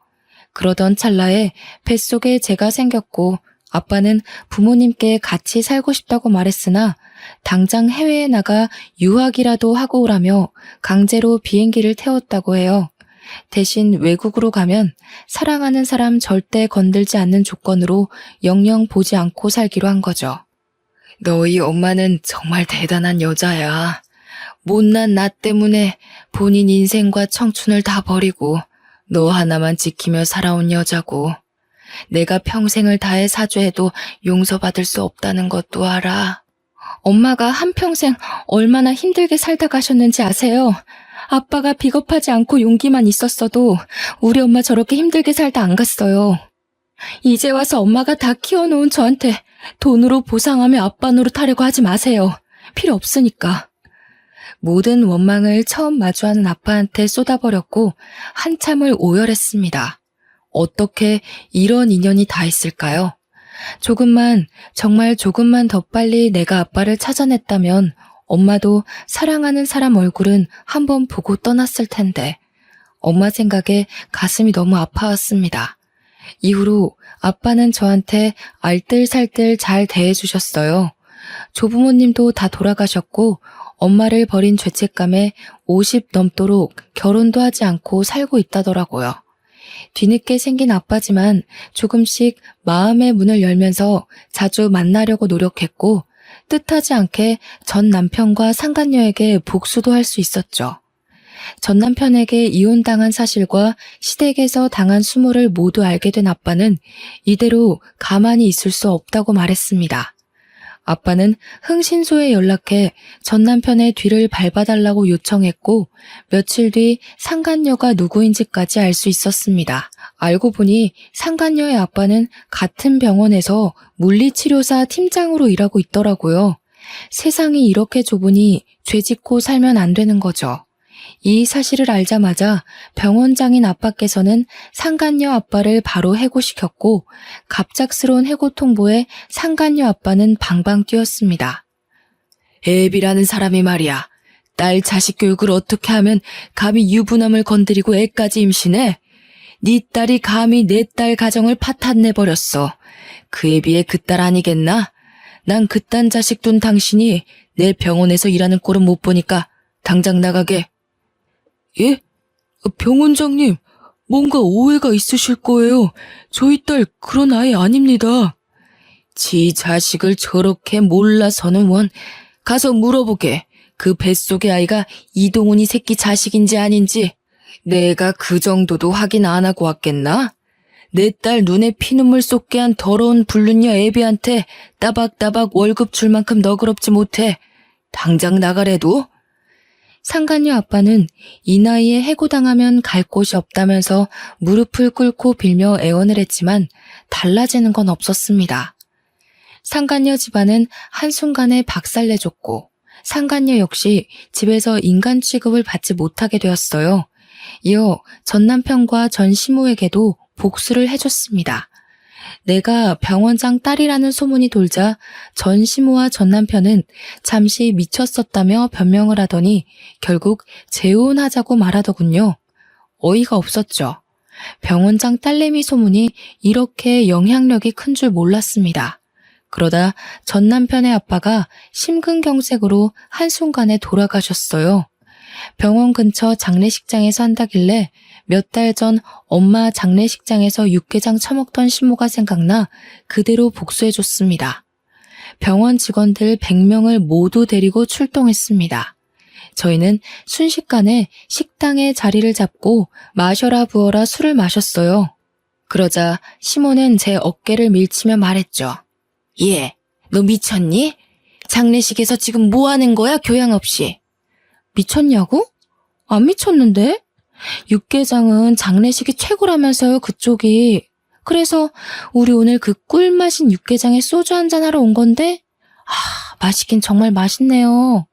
그러던 찰나에 뱃속에 제가 생겼고 아빠는 부모님께 같이 살고 싶다고 말했으나 당장 해외에 나가 유학이라도 하고 오라며 강제로 비행기를 태웠다고 해요. 대신 외국으로 가면 사랑하는 사람 절대 건들지 않는 조건으로 영영 보지 않고 살기로 한 거죠. 너희 엄마는 정말 대단한 여자야. 못난 나 때문에 본인 인생과 청춘을 다 버리고 너 하나만 지키며 살아온 여자고 내가 평생을 다해 사죄해도 용서받을 수 없다는 것도 알아. 엄마가 한평생 얼마나 힘들게 살다 가셨는지 아세요? 아빠가 비겁하지 않고 용기만 있었어도 우리 엄마 저렇게 힘들게 살다 안 갔어요. 이제 와서 엄마가 다 키워놓은 저한테 돈으로 보상하며 아빠 노릇하려고 하지 마세요. 필요 없으니까. 모든 원망을 처음 마주하는 아빠한테 쏟아버렸고 한참을 오열했습니다. 어떻게 이런 인연이 다 있을까요? 정말 조금만 더 빨리 내가 아빠를 찾아냈다면 엄마도 사랑하는 사람 얼굴은 한번 보고 떠났을 텐데 엄마 생각에 가슴이 너무 아파왔습니다. 이후로 아빠는 저한테 알뜰살뜰 잘 대해주셨어요. 조부모님도 다 돌아가셨고 엄마를 버린 죄책감에 50 넘도록 결혼도 하지 않고 살고 있다더라고요. 뒤늦게 생긴 아빠지만 조금씩 마음의 문을 열면서 자주 만나려고 노력했고 뜻하지 않게 전 남편과 상간녀에게 복수도 할 수 있었죠. 전 남편에게 이혼당한 사실과 시댁에서 당한 수모를 모두 알게 된 아빠는 이대로 가만히 있을 수 없다고 말했습니다. 아빠는 흥신소에 연락해 전 남편의 뒤를 밟아달라고 요청했고 며칠 뒤 상간녀가 누구인지까지 알 수 있었습니다. 알고 보니 상간녀의 아빠는 같은 병원에서 물리치료사 팀장으로 일하고 있더라고요. 세상이 이렇게 좁으니 죄 짓고 살면 안 되는 거죠. 이 사실을 알자마자 병원장인 아빠께서는 상간녀 아빠를 바로 해고시켰고 갑작스러운 해고 통보에 상간녀 아빠는 방방 뛰었습니다. 애비라는 사람이 말이야. 딸 자식 교육을 어떻게 하면 감히 유부남을 건드리고 애까지 임신해? 네 딸이 감히 내 딸 가정을 파탄내버렸어. 그에 비해 그 딸 아니겠나? 난 그딴 자식 둔 당신이 내 병원에서 일하는 꼴은 못 보니까 당장 나가게. 예? 병원장님, 뭔가 오해가 있으실 거예요. 저희 딸 그런 아이 아닙니다. 지 자식을 저렇게 몰라서는 원. 가서 물어보게. 그 뱃속의 아이가 이동훈이 새끼 자식인지 아닌지. 내가 그 정도도 확인 안 하고 왔겠나? 내 딸 눈에 피눈물 쏟게 한 더러운 불륜녀 애비한테 따박따박 월급 줄 만큼 너그럽지 못해. 당장 나가래도? 상간녀 아빠는 이 나이에 해고당하면 갈 곳이 없다면서 무릎을 꿇고 빌며 애원을 했지만 달라지는 건 없었습니다. 상간녀 집안은 한순간에 박살내줬고 상간녀 역시 집에서 인간 취급을 받지 못하게 되었어요. 이어 전 남편과 전 시모에게도 복수를 해줬습니다. 내가 병원장 딸이라는 소문이 돌자 전 시모와 전 남편은 잠시 미쳤었다며 변명을 하더니 결국 재혼하자고 말하더군요. 어이가 없었죠. 병원장 딸내미 소문이 이렇게 영향력이 큰 줄 몰랐습니다. 그러다 전 남편의 아빠가 심근경색으로 한순간에 돌아가셨어요. 병원 근처 장례식장에서 한다길래 몇 달 전 엄마 장례식장에서 육개장 처먹던 시모가 생각나 그대로 복수해줬습니다. 병원 직원들 100명을 모두 데리고 출동했습니다. 저희는 순식간에 식당에 자리를 잡고 마셔라 부어라 술을 마셨어요. 그러자 시모는 제 어깨를 밀치며 말했죠. 예, 너 미쳤니? 장례식에서 지금 뭐 하는 거야, 교양 없이? 미쳤냐고? 안 미쳤는데? 육개장은 장례식이 최고라면서요, 그쪽이. 그래서 우리 오늘 그 꿀맛인 육개장에 소주 한잔 하러 온 건데? 맛있긴 정말 맛있네요.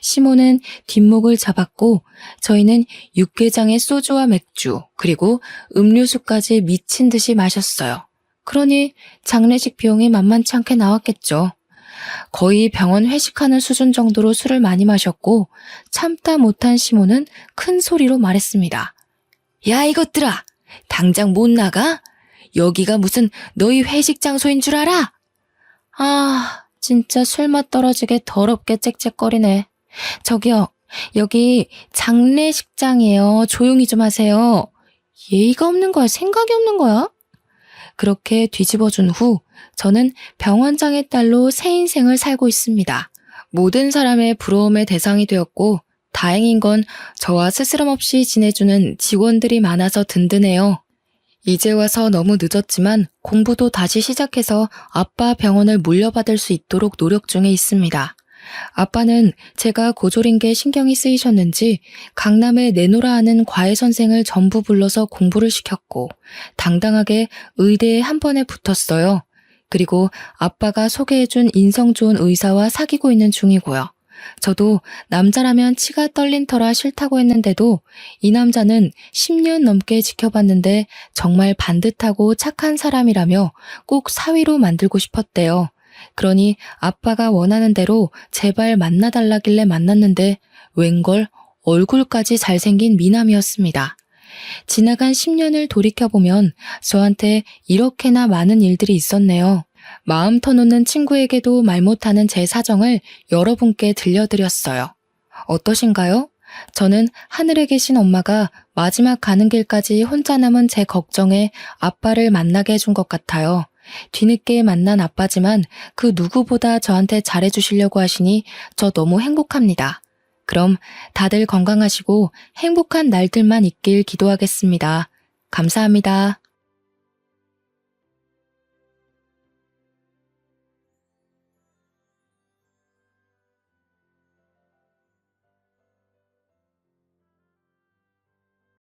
시모는 뒷목을 잡았고 저희는 육개장에 소주와 맥주 그리고 음료수까지 미친 듯이 마셨어요. 그러니 장례식 비용이 만만치 않게 나왔겠죠. 거의 병원 회식하는 수준 정도로 술을 많이 마셨고 참다 못한 시모는 큰 소리로 말했습니다. 야 이것들아! 당장 못 나가? 여기가 무슨 너희 회식 장소인 줄 알아? 진짜 술맛 떨어지게 더럽게 짹짹거리네. 저기요, 여기 장례식장이에요. 조용히 좀 하세요. 예의가 없는 거야? 생각이 없는 거야? 그렇게 뒤집어준 후 저는 병원장의 딸로 새 인생을 살고 있습니다. 모든 사람의 부러움의 대상이 되었고 다행인 건 저와 스스럼 없이 지내주는 직원들이 많아서 든든해요. 이제 와서 너무 늦었지만 공부도 다시 시작해서 아빠 병원을 물려받을 수 있도록 노력 중에 있습니다. 아빠는 제가 고졸인 게 신경이 쓰이셨는지 강남에 내노라 하는 과외 선생을 전부 불러서 공부를 시켰고 당당하게 의대에 한 번에 붙었어요. 그리고 아빠가 소개해준 인성 좋은 의사와 사귀고 있는 중이고요. 저도 남자라면 치가 떨린 터라 싫다고 했는데도 이 남자는 10년 넘게 지켜봤는데 정말 반듯하고 착한 사람이라며 꼭 사위로 만들고 싶었대요. 그러니 아빠가 원하는 대로 제발 만나달라길래 만났는데 웬걸 얼굴까지 잘생긴 미남이었습니다. 지나간 10년을 돌이켜보면 저한테 이렇게나 많은 일들이 있었네요. 마음 터놓는 친구에게도 말 못하는 제 사정을 여러분께 들려드렸어요. 어떠신가요? 저는 하늘에 계신 엄마가 마지막 가는 길까지 혼자 남은 제 걱정에 아빠를 만나게 해준 것 같아요. 뒤늦게 만난 아빠지만 그 누구보다 저한테 잘해주시려고 하시니 저 너무 행복합니다. 그럼 다들 건강하시고 행복한 날들만 있길 기도하겠습니다. 감사합니다.